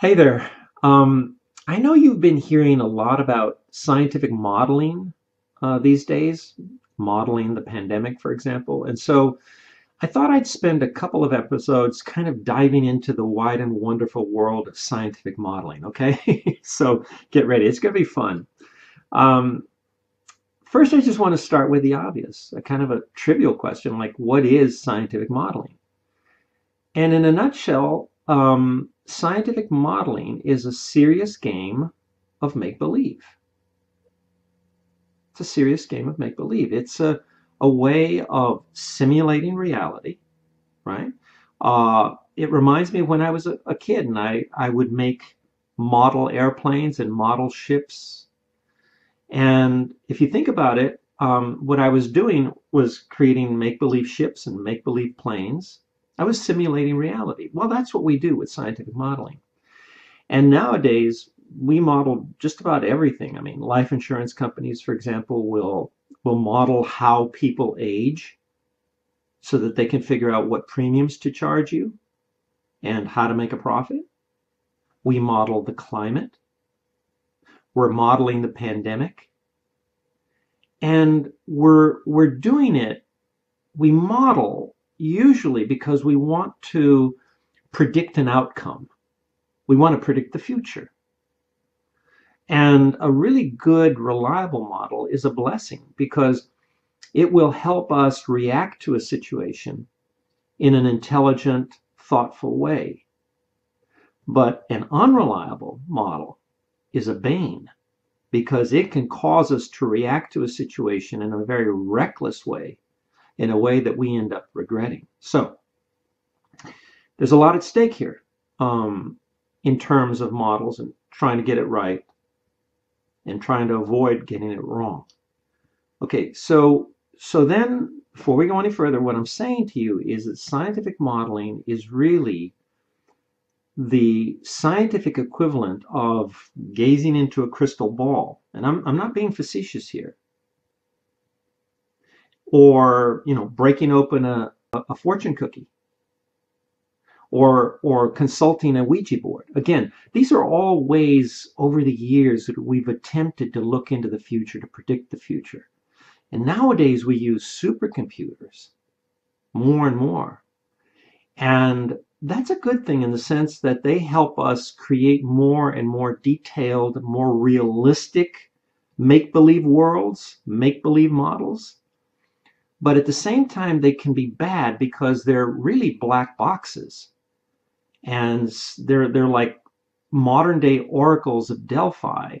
Hey there. I know you've been hearing a lot about scientific modeling these days, modeling the pandemic, for example. And so I thought I'd spend a couple of episodes kind of diving into the wide and wonderful world of scientific modeling, okay? So get ready. It's going to be fun. Um, First, I just want to start with the obvious, a kind of a trivial question like, what is scientific modeling? And in a nutshell, scientific modeling is a serious game of make-believe. It's a serious game of make-believe. It's a way of simulating reality, right? It reminds me of when I was a kid and I would make model airplanes and model ships. And if you think about it, what I was doing was creating make-believe ships and make-believe planes. I was simulating reality. Well, that's what we do with scientific modeling. And nowadays, we model just about everything. I mean, life insurance companies, for example, will model how people age so that they can figure out what premiums to charge you and how to make a profit. We model the climate. We're modeling the pandemic. And we're doing it, we model usually because we want to predict an outcome. We want to predict the future. And a really good, reliable model is a blessing because it will help us react to a situation in an intelligent, thoughtful way. But an unreliable model is a bane because it can cause us to react to a situation in a very reckless way, in a way that we end up regretting. So there's a lot at stake here in terms of models and trying to get it right and trying to avoid getting it wrong. Okay, so then before we go any further, what I'm saying to you is that scientific modeling is really the scientific equivalent of gazing into a crystal ball. And I'm not being facetious here. Or, breaking open a fortune cookie. Or consulting a Ouija board. Again, these are all ways over the years that we've attempted to look into the future, to predict the future. And nowadays we use supercomputers more and more. And that's a good thing in the sense that they help us create more and more detailed, more realistic make-believe worlds, make-believe models. But at the same time, they can be bad because they're really black boxes. And they're like modern day oracles of Delphi.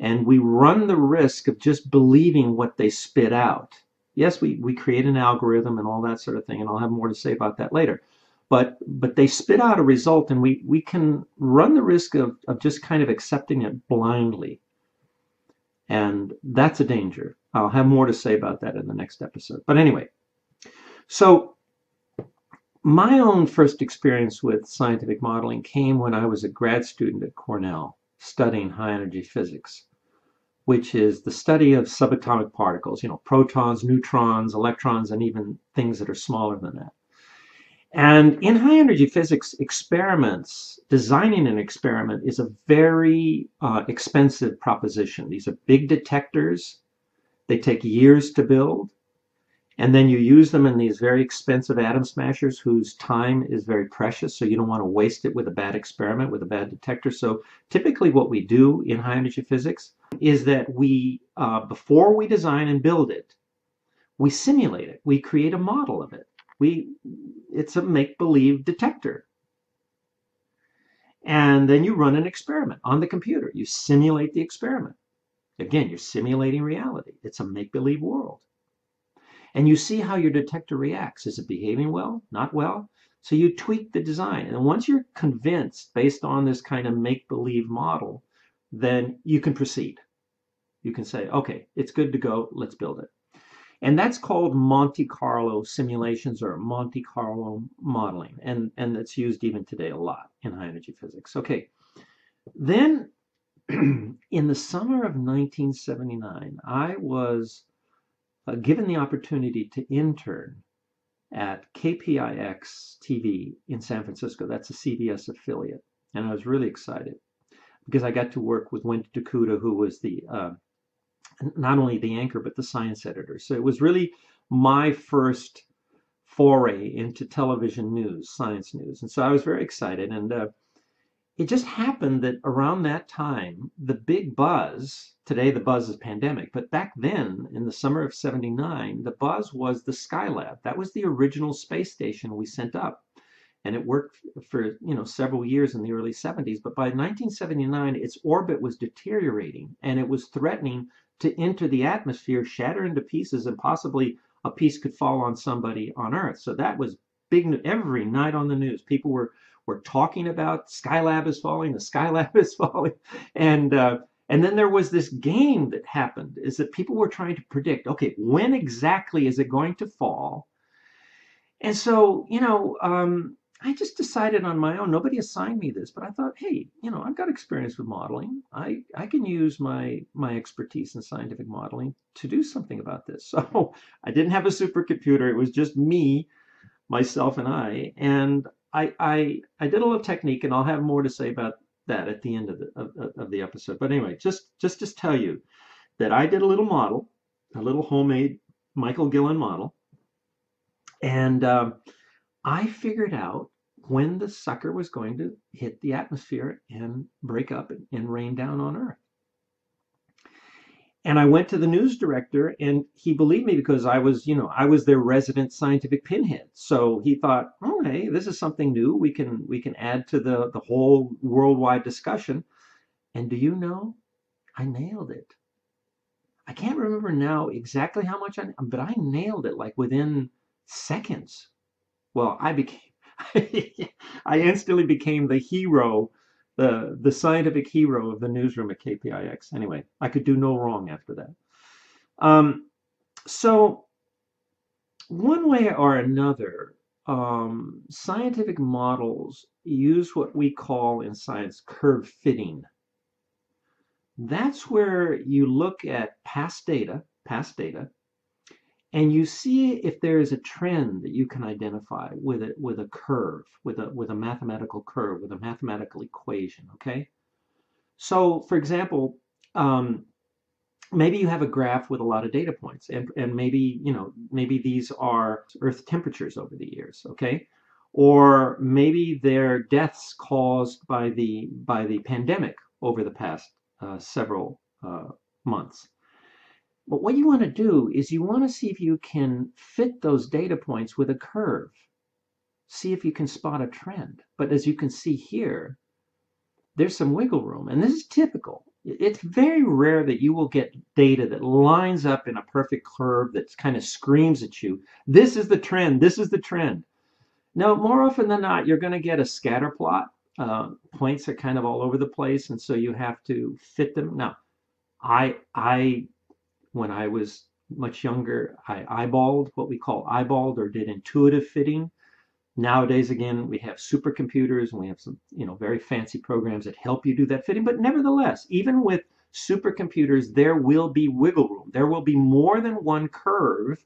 And we run the risk of just believing what they spit out. Yes, we create an algorithm and all that sort of thing, and I'll have more to say about that later. But they spit out a result, and we can run the risk of just kind of accepting it blindly. And that's a danger. I'll have more to say about that in the next episode. But anyway, so my own first experience with scientific modeling came when I was a grad student at Cornell studying high energy physics, which is the study of subatomic particles, protons, neutrons, electrons, and even things that are smaller than that. And in high energy physics experiments, designing an experiment is a very expensive proposition. These are big detectors. They take years to build. And then you use them in these very expensive atom smashers whose time is very precious. So you don't want to waste it with a bad experiment, with a bad detector. So typically what we do in high energy physics is that we, before we design and build it, we simulate it. We create a model of it. It's a make-believe detector. And then you run an experiment on the computer. You simulate the experiment. Again, you're simulating reality. It's a make-believe world. And you see how your detector reacts. Is it behaving well? Not well? So you tweak the design. And once you're convinced based on this kind of make-believe model, then you can proceed. You can say, okay, it's good to go. Let's build it. And that's called Monte Carlo simulations or Monte Carlo modeling. And that's used even today a lot in high energy physics. Okay. Then in the summer of 1979, I was given the opportunity to intern at KPIX TV in San Francisco. That's a CBS affiliate. and I was really excited because I got to work with Wendy Dakuda, who was the not only the anchor but the science editor. So it was really my first foray into television news, science news, and so I was very excited. And it just happened that around that time, the big buzz, today the buzz is pandemic, but back then in the summer of '79, the buzz was the Skylab. That was the original space station we sent up. And it worked for several years in the early '70s. But by 1979, its orbit was deteriorating and it was threatening to enter the atmosphere, shatter into pieces, and possibly a piece could fall on somebody on Earth. So that was big. Every night on the news, people were talking about Skylab is falling, the Skylab is falling, and then there was this game that happened, is that people were trying to predict, okay, when exactly is it going to fall? And so, I just decided on my own. Nobody assigned me this, but I thought, hey, I've got experience with modeling. I can use my expertise in scientific modeling to do something about this. So I didn't have a supercomputer. It was just me, myself, and I. And I did a little technique, and I'll have more to say about that at the end of the episode. But anyway, just tell you that I did a little model, a little homemade Michael Gillen model, and I figured out when the sucker was going to hit the atmosphere and break up and rain down on Earth. And I went to the news director, and he believed me because I was their resident scientific pinhead. So he thought, oh, hey, this is something new. We can add to the whole worldwide discussion. And do you know, I nailed it. I can't remember now exactly how much but I nailed it like within seconds. Well, I instantly became the hero, the scientific hero of the newsroom at KPIX. Anyway, I could do no wrong after that. So one way or another, scientific models use what we call in science curve fitting. That's where you look at past data, and you see if there is a trend that you can identify with a curve, with a mathematical curve, with a mathematical equation. Okay, so for example, maybe you have a graph with a lot of data points, and maybe these are Earth temperatures over the years. Okay, or maybe they're deaths caused by the pandemic over the past several months. But what you want to do is you want to see if you can fit those data points with a curve. See if you can spot a trend. But as you can see here, there's some wiggle room. And this is typical. It's very rare that you will get data that lines up in a perfect curve that kind of screams at you, this is the trend, this is the trend. Now, more often than not, you're going to get a scatter plot. Points are kind of all over the place, and so you have to fit them. Now, when I was much younger, I eyeballed, what we call eyeballed, or did intuitive fitting. Nowadays, again, we have supercomputers and we have some, very fancy programs that help you do that fitting. But nevertheless, even with supercomputers, there will be wiggle room. There will be more than one curve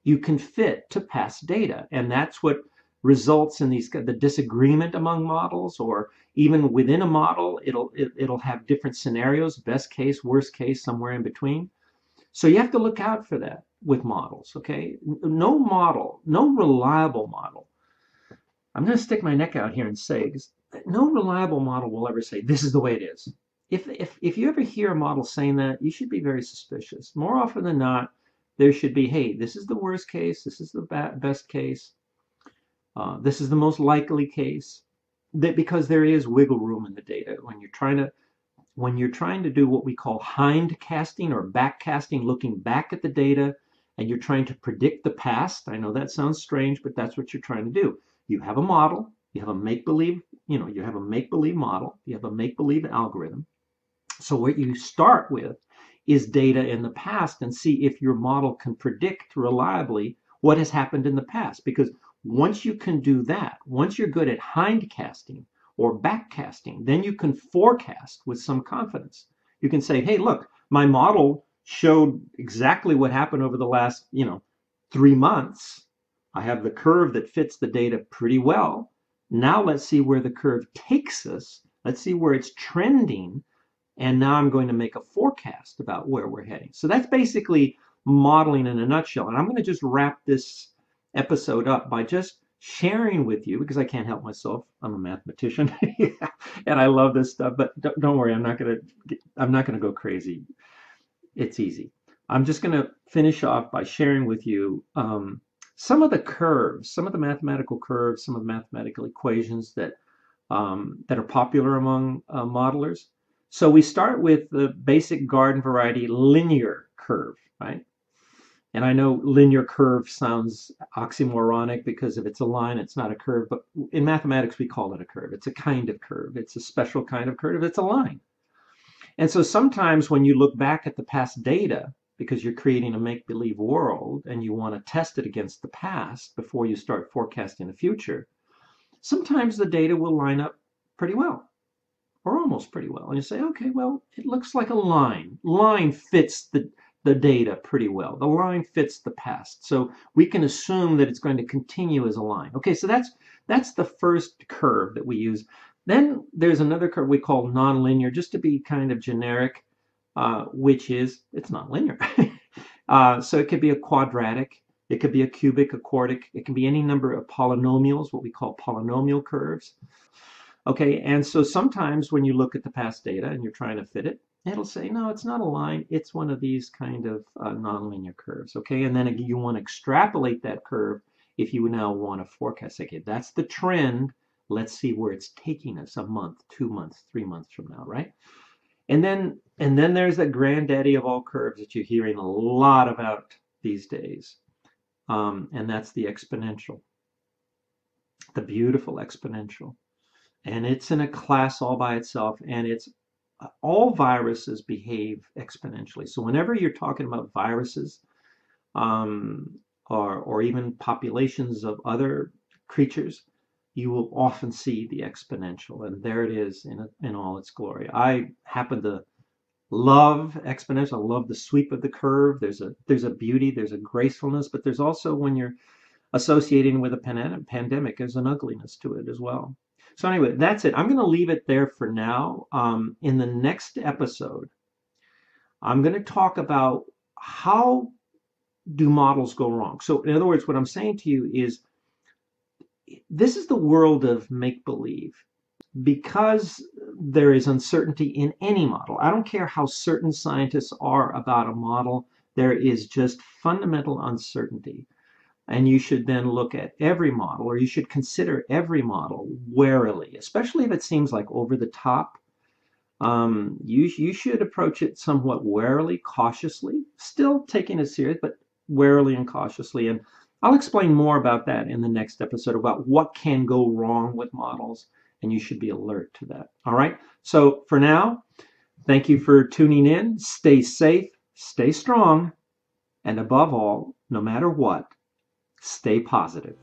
you can fit to past data. And that's what results in the disagreement among models, or even within a model, it'll have different scenarios, best case, worst case, somewhere in between. So you have to look out for that with models, okay? No model, no reliable model. I'm going to stick my neck out here and say, no reliable model will ever say, this is the way it is. If you ever hear a model saying that, you should be very suspicious. More often than not, there should be, hey, this is the worst case, this is the best case, this is the most likely case, because there is wiggle room in the data. When you're trying to do what we call hind casting or back casting, looking back at the data, and you're trying to predict the past. I know that sounds strange, but that's what you're trying to do. You have a model, you have a make-believe, you have a make-believe model, you have a make-believe algorithm. So what you start with is data in the past and see if your model can predict reliably what has happened in the past. Because once you can do that, once you're good at hind casting or back casting, then you can forecast with some confidence. You can say, hey, look, my model showed exactly what happened over the last, 3 months. I have the curve that fits the data pretty well. Now let's see where the curve takes us. Let's see where it's trending. And now I'm going to make a forecast about where we're heading. So that's basically modeling in a nutshell. And I'm going to just wrap this episode up by just sharing with you, because I can't help myself. I'm a mathematician and I love this stuff, but don't worry, I'm not going to go crazy. It's easy. I'm just going to finish off by sharing with you some of the curves, some of the mathematical curves, some of the mathematical equations that are popular among modelers. So we start with the basic garden variety linear curve, right? And I know linear curve sounds oxymoronic because if it's a line, it's not a curve. But in mathematics, we call it a curve. It's a kind of curve. It's a special kind of curve. It's a line. And so sometimes when you look back at the past data, because you're creating a make-believe world and you want to test it against the past before you start forecasting the future, sometimes the data will line up pretty well, or almost pretty well. And you say, okay, well, it looks like a line. Line fits the data pretty well. The line fits the past. So we can assume that it's going to continue as a line. Okay, so that's the first curve that we use. Then there's another curve we call nonlinear, just to be kind of generic, which is, it's not linear. So it could be a quadratic, it could be a cubic, a quartic, it can be any number of polynomials, what we call polynomial curves. Okay, and so sometimes when you look at the past data and you're trying to fit it, it'll say, no, it's not a line, it's one of these kind of nonlinear curves. Okay, and then you want to extrapolate that curve if you now want to forecast. Okay, that's the trend. Let's see where it's taking us a month, 2 months, 3 months from now, right? And then there's that granddaddy of all curves that you're hearing a lot about these days, and that's the exponential, the beautiful exponential. And it's in a class all by itself, and it's all viruses behave exponentially. So whenever you're talking about viruses, or even populations of other creatures, you will often see the exponential, and there it is in all its glory. I happen to love exponential. I love the sweep of the curve. There's a beauty, there's a gracefulness, but there's also, when you're associating with a pandemic, there's an ugliness to it as well. So anyway, that's it. I'm going to leave it there for now. In the next episode, I'm going to talk about how do models go wrong. So in other words, what I'm saying to you is, this is the world of make-believe. Because there is uncertainty in any model, I don't care how certain scientists are about a model, there is just fundamental uncertainty. And you should then look at every model, or you should consider every model warily, especially if it seems like over the top. You should approach it somewhat warily, cautiously, still taking it serious, but warily and cautiously. And I'll explain more about that in the next episode, about what can go wrong with models, and you should be alert to that. All right. So for now, thank you for tuning in. Stay safe, stay strong, and above all, no matter what, stay positive.